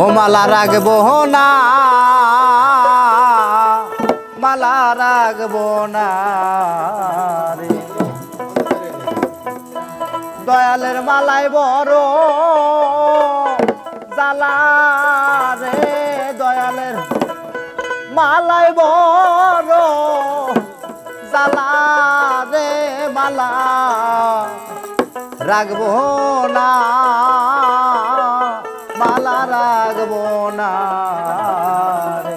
ও মালা রাখবো না, মালা রাখবো না রে, দয়ালের মালাই বড় জ্বালা রে, দয়ালের মালাই বড় জ্বালা রে, মালা রাখবো না, মালা রাখবো না রে,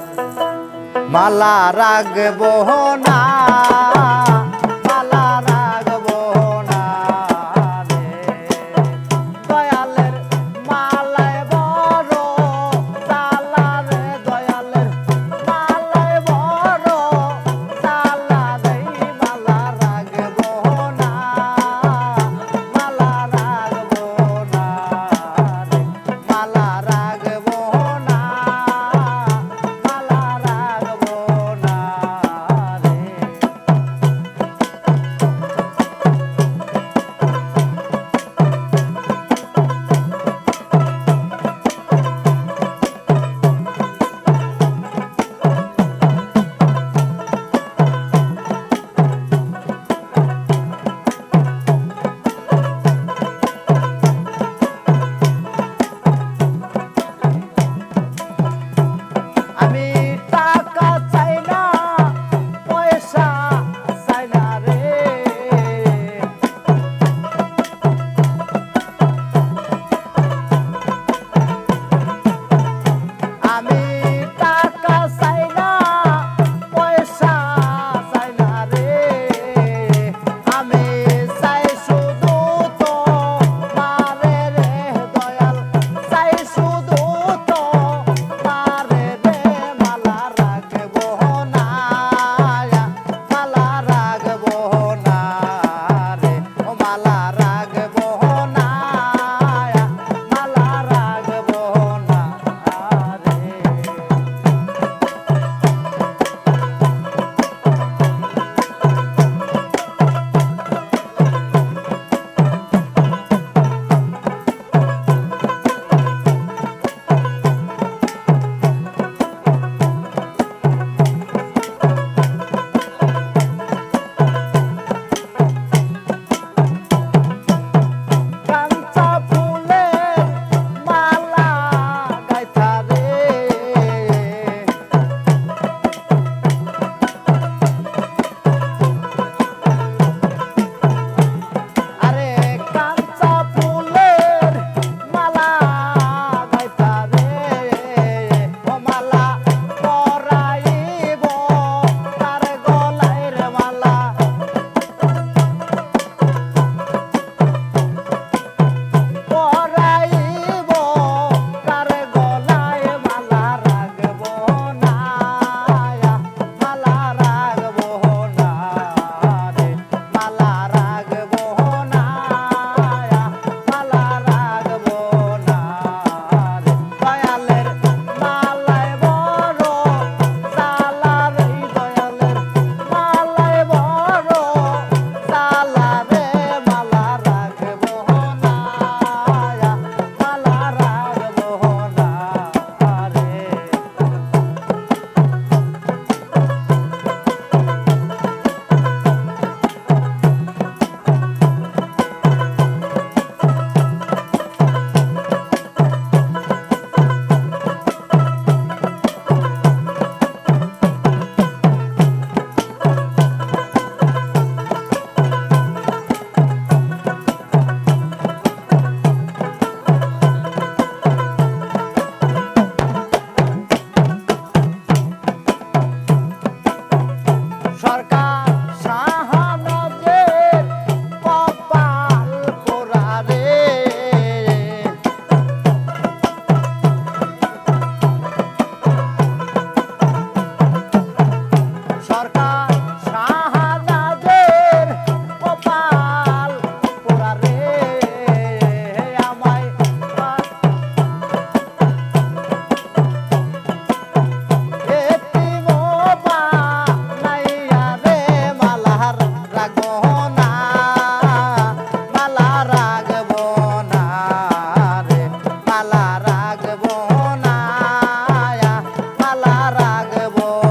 মালা রাখবো না, মালা রাখবো না রে, দয়ালের মালাই বড় জ্বালা রে, দয়ালের মালাই বড় জ্বালা রে, মালা রাখবো না, মালা রাখবো না রে, মালা রাখবো না, মালা রাখবো না রে। রাখবো